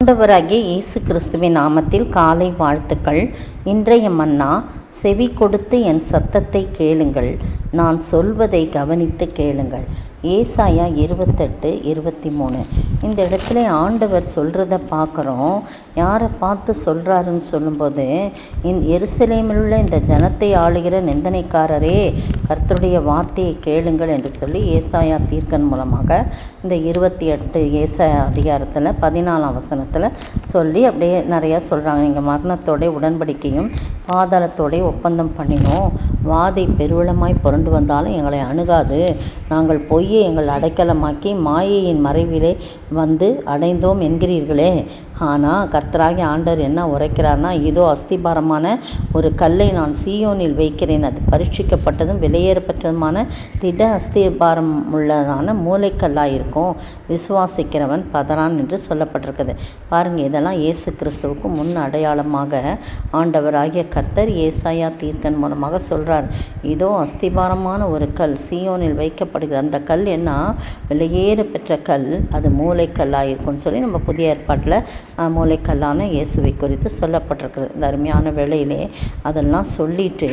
ஆண்டவராகிய இயேசு கிறிஸ்துவின் நாமத்தில் காலை வாழ்த்துக்கள். இன்றைய மன்னா, செவி கொடுத்து என் சத்தத்தை கேளுங்கள், நான் சொல்வதை கவனித்து கேளுங்கள். ஏசாயா 28:23. இந்த இடத்துல ஆண்டவர் சொல்கிறத பார்க்குறோம். யாரை பார்த்து சொல்கிறாருன்னு சொல்லும்போது, எருசலேமில் உள்ள இந்த ஜனத்தை ஆளுகிற நிந்தனைக்காரரே, கர்த்தருடைய வார்த்தையை கேளுங்கள் என்று சொல்லி ஏசாயா தீர்க்கன் மூலமாக இந்த 28 ஏசாயா அதிகாரத்தில் 14ஆம் வசனத்தில் சொல்லி அப்படியே நிறையா சொல்கிறாங்க. நீங்கள் மரணத்தோடைய உடன்படிக்கையும் பாதாளத்தோடைய ஒப்பந்தம் பண்ணினோம், வாதை பெருவளமாய் புரண்டு வந்தாலும் எங்களை அணுகாது, நாங்கள் பொய்யை எங்கள் அடைக்கலமாக்கி மாயையின் மறைவிலே வந்து அடைந்தோம் என்கிறீர்களே. ஆனால் கர்த்தராகிய ஆண்டவர் என்ன உரைக்கிறார்னா, இதோ அஸ்திபாரமான ஒரு கல்லை நான் சீயோனில் வைக்கிறேன், அது பரீட்சிக்கப்பட்டதும் வெளியேறப்பட்டதுமான திட அஸ்திபாரம் உள்ளதான மூளைக்கல்லாக இருக்கும், விசுவாசிக்கிறவன் பதறான் என்று சொல்லப்பட்டிருக்குது. பாருங்கள், இதெல்லாம் இயேசு கிறிஸ்துவுக்கு முன் அடையாளமாக ஆண்டவராகிய கர்த்தர் ஏசாயா தீர்க்கன் மூலமாக சொல்கிறார். இதோ அஸ்திபாரமான ஒரு கல் சீயோனில் வைக்கப்படுகிற அந்த கல் என்ன, வெளியேற பெற்ற கல், அது மூளைக்கல்லாக இருக்கும்னு சொல்லி நம்ம புதிய ஏற்பாட்டில் மூளைக்கல்லான இயேசுவை குறித்து சொல்லப்பட்டிருக்குது. இந்த அருமையான வேளையிலே அதெல்லாம் சொல்லிட்டு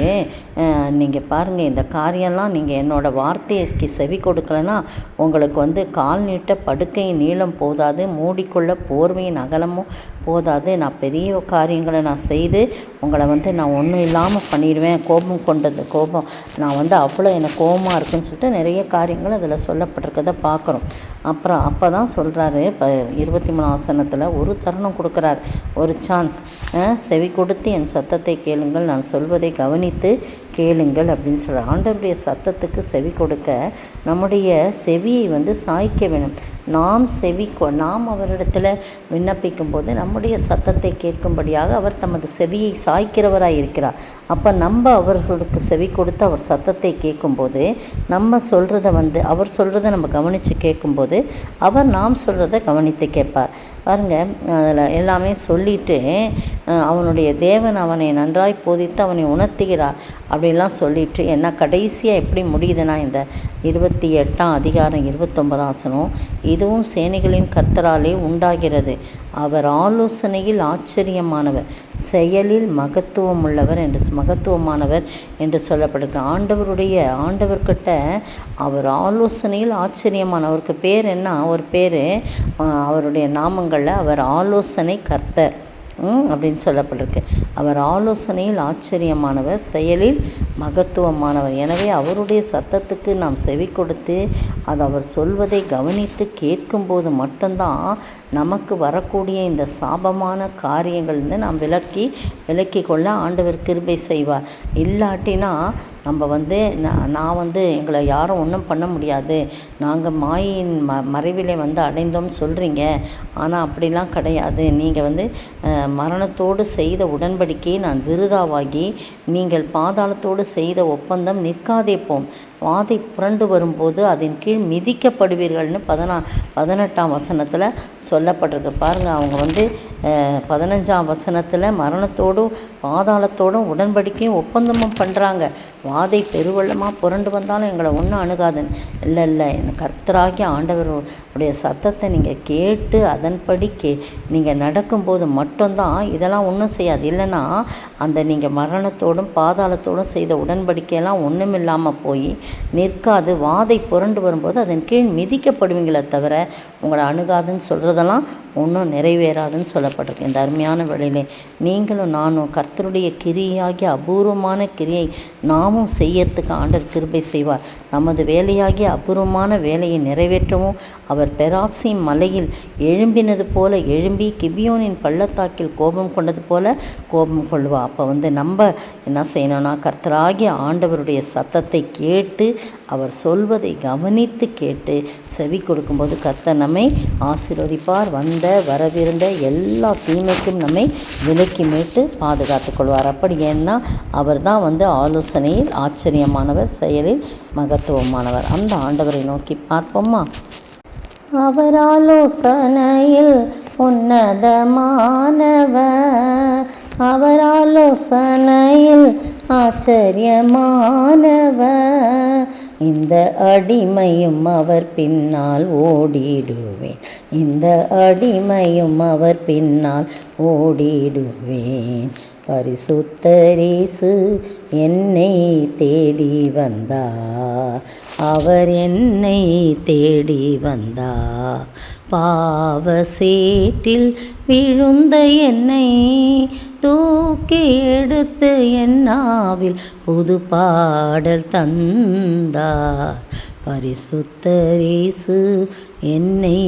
நீங்கள் பாருங்கள், இந்த காரியம்லாம் நீங்கள் என்னோடய வார்த்தைக்கு செவி கொடுக்கலன்னா உங்களுக்கு கால் நீட்ட படுக்கையின் நீளம் போதாது, மூடிக்கொள்ள போர்வையின் அகலமும் போதாது, நான் பெரிய காரியங்களை நான் செய்து உங்களை நான் ஒன்றும் இல்லாமல் பண்ணிடுவேன், கோபம் நான் அவ்வளோ எனக்கு கோபமாக இருக்குன்னு சொல்லிட்டு நிறைய காரியங்கள் அதில் சொல்லப்பட்டிருக்கதை பார்க்குறோம். அப்புறம் அப்போ தான் சொல்கிறாரு, இப்போ 23ஆம் வசனத்தில் ஒரு தருணம் கொடுக்குறார், ஒரு சான்ஸ். செவி கொடுத்து என் சத்தத்தை கேளுங்கள், நான் சொல்வதை கவனித்து கேளுங்கள் அப்படின்னு சொல்கிறார். ஆண்டவருடைய சத்தத்துக்கு செவி கொடுக்க நம்முடைய செவியை சாய்க்க வேணும். நாம் அவரிடத்தில் விண்ணப்பிக்கும் போது நம்முடைய சத்தத்தை கேட்கும்படியாக அவர் தமது செவியை சாய்க்கிறவராக இருக்கிறார். அப்போ நம்ம அவர்களுக்கு செவி கொடுத்து அவர் சத்தத்தை கேட்கும்போது நம்ம சொல்கிறத அவர் சொல்கிறத நம்ம கவனித்து கேட்கும்போது அவர் நாம் சொல்கிறத கவனித்து கேட்பார். பாருங்கள், அதில் எல்லாமே சொல்லிவிட்டு அவனுடைய தேவன் அவனை நன்றாய் போதித்து அவனை உணர்த்துகிறார் அப்படின்லாம் சொல்லிவிட்டு என்ன கடைசியாக எப்படி முடியுதுன்னா, இந்த 28ஆம் அதிகாரம் 29ஆம் வசனம், இதுவும் சேனைகளின் கர்த்தராலே உண்டாகிறது, அவர் ஆலோசனையில் ஆச்சரியமானவர், செயலில் மகத்துவமானவர் என்று சொல்லப்படுது. ஆண்டவர்கிட்ட அவர் ஆலோசனையில் ஆச்சரியமானவருக்கு பேர் என்ன, ஒரு பேர் அவருடைய நாமங்களில் அவர் ஆலோசனை கர்த்தர் அப்படின்னு சொல்லப்பட்டிருக்கு. அவர் ஆலோசனையில் ஆச்சரியமானவர், செயலில் மகத்துவமானவர். எனவே அவருடைய சத்தத்துக்கு நாம் செவி கொடுத்து அது அவர் சொல்வதை கவனித்து கேட்கும்போது மட்டும்தான் நமக்கு வரக்கூடிய இந்த சாபமான காரியங்கள்லேருந்து நாம் விலக்கி கொள்ள ஆண்டவர் கிருபை செய்வார். இல்லாட்டினா நம்ம நான் எங்களை யாரும் ஒன்றும் பண்ண முடியாது, நாங்கள் மாயின் மறைவிலே அடைந்தோம்னு சொல்கிறீங்க, ஆனால் அப்படிலாம் கிடையாது, நீங்கள் மரணத்தோடு செய்த உடன்படிக்கையை நான் விருதாவாகி நீங்கள் பாதாளத்தோடு செய்த ஒப்பந்தம் நிற்காதே போம், வாதை புரண்டு வரும்போது அதன் கீழ் மிதிக்கப்படுவீர்கள்னு 18ஆம் வசனத்தில் சொல்லப்பட்டிருக்கு. பாருங்கள், அவங்க 15ஆம் வசனத்தில் மரணத்தோடும் பாதாளத்தோடும் உடன்படிக்கையும் ஒப்பந்தமும் பண்ணுறாங்க. வாதை பெருவெள்ளமாக புரண்டு வந்தாலும் எங்களை ஒன்றும் அணுகாதுன்னு. இல்லை, கர்த்தராகிய ஆண்டவருடைய சத்தத்தை நீங்கள் கேட்டு அதன்படி நீங்கள் நடக்கும்போது மட்டும்தான் இதெல்லாம் ஒன்றும் செய்யாது. இல்லைன்னா நீங்கள் மரணத்தோடும் பாதாளத்தோடும் செய்த உடன்படிக்கையெல்லாம் ஒன்றும் இல்லாமல் போய் நிற்காது, வாதை புரண்டு வரும்போது அதன் கீழ் மிதிக்கப்படுவீங்களே தவிர உங்களை அணுகாதுன்னு சொல்கிறதெல்லாம் ஒன்றும் நிறைவேறாதுன்னு சொல்லப்பட்டிருக்கு. இந்த அருமையான வேளையிலே நீங்களும் நானும் கர்த்தருடைய கிரியாகிய அபூர்வமான கிரியை நாமும் செய்யறதுக்கு ஆண்டவர் கிருபை செய்வார். நமது வேலையாகிய அபூர்வமான வேலையை நிறைவேற்றவும் அவர் பெராசி மலையில் எழும்பினது போல எழும்பி கிபியோனின் பள்ளத்தாக்கில் கோபம் கொண்டது போல கோபம் கொள்வார். அப்போ நம்ம என்ன செய்யணும்னா, கர்த்தராகிய ஆண்டவருடைய சத்தத்தை கேட்டு அவர் சொல்வதை கவனித்து கேட்டு செவி கொடுக்கும்போது கர்த்தர் நம்மை ஆசீர்வதிப்பார். வரவிருந்த எல்லா தீமைக்கும் நம்மை விலக்கி மீட்டு பாதுகாத்து கொள்வார். அப்படி ஏன்னா அவர் தான் ஆலோசனையில் ஆச்சரியமானவர், செயலில் மகத்துவமானவர். அந்த ஆண்டவரை நோக்கி பார்ப்போமா. அவர் ஆலோசனையில் உன்னதமானவர், அவர் ஆலோசனையில் ஆச்சரியமானவர், இந்த அடிமையும் அவர் பின்னால் ஓடிடுவேன். இந்த அடிமையும் அவர் பின்னால் ஓடிடுவேன். பரிசுத்தர் இயேசு என்னை தேடி வந்தார். அவர் என்னை தேடி வந்தார். பாவ சேற்றில் விழுந்த என்னை தூக்கி எடுத்து என்னாவில் புது பாடல் தந்தார். பரிசுத்தர் இயேசு என்னை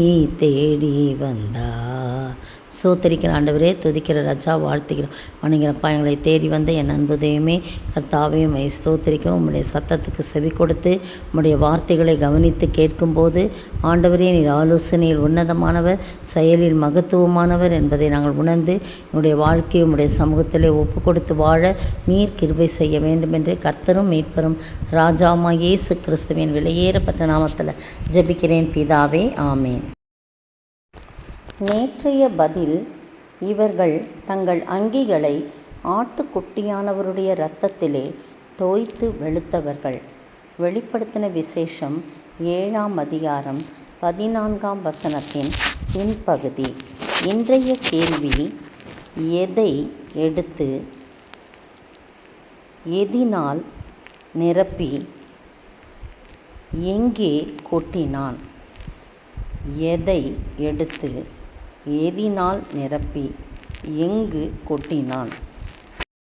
தேடி வந்தார். சோத்தரிக்கிற ஆண்டவரே, துதிக்கிற ராஜா, வாழ்த்துக்கிறோம், வணங்குகிறப்பா. எங்களை தேடி வந்த என் அன்பு தெய்வமே, கர்த்தாவே, உம்மை ஸ்தோத்தரிக்கிறோம். உம்முடைய சத்தத்துக்கு செவி கொடுத்து உம்முடைய வார்த்தைகளை கவனித்து கேட்கும்போது ஆண்டவரே, நீர் ஆலோசனையில் உன்னதமானவர், செயலில் மகத்துவமானவர் என்பதை நாங்கள் உணர்ந்து என்னுடைய வாழ்க்கையை உம்முடைய சமூகத்திலே ஒப்பு கொடுத்து வாழ நீர் கிருபை செய்ய வேண்டும் என்று கர்த்தரும் மீட்பரும் ராஜாமா இயேசு கிறிஸ்துவின் விலையேறப்பட்ட நாமத்தில் ஜெபிக்கிறேன் பிதாவே, ஆமேன். நேற்றைய பதில்: இவர்கள் தங்கள் அங்கிகளை ஆட்டுக்குட்டியானவருடைய இரத்தத்திலே தோய்த்து வெளுத்தவர்கள். வெளிப்படுத்தின விசேஷம் 7ஆம் அதிகாரம் 14ஆம் வசனத்தின் பின்பகுதி. இன்றைய கேள்வி: எதை எடுத்து எதினால் நிரப்பி எங்கே கொட்டினான்? எதை எடுத்து எதினால் நிரப்பி எங்கு கொட்டினான்?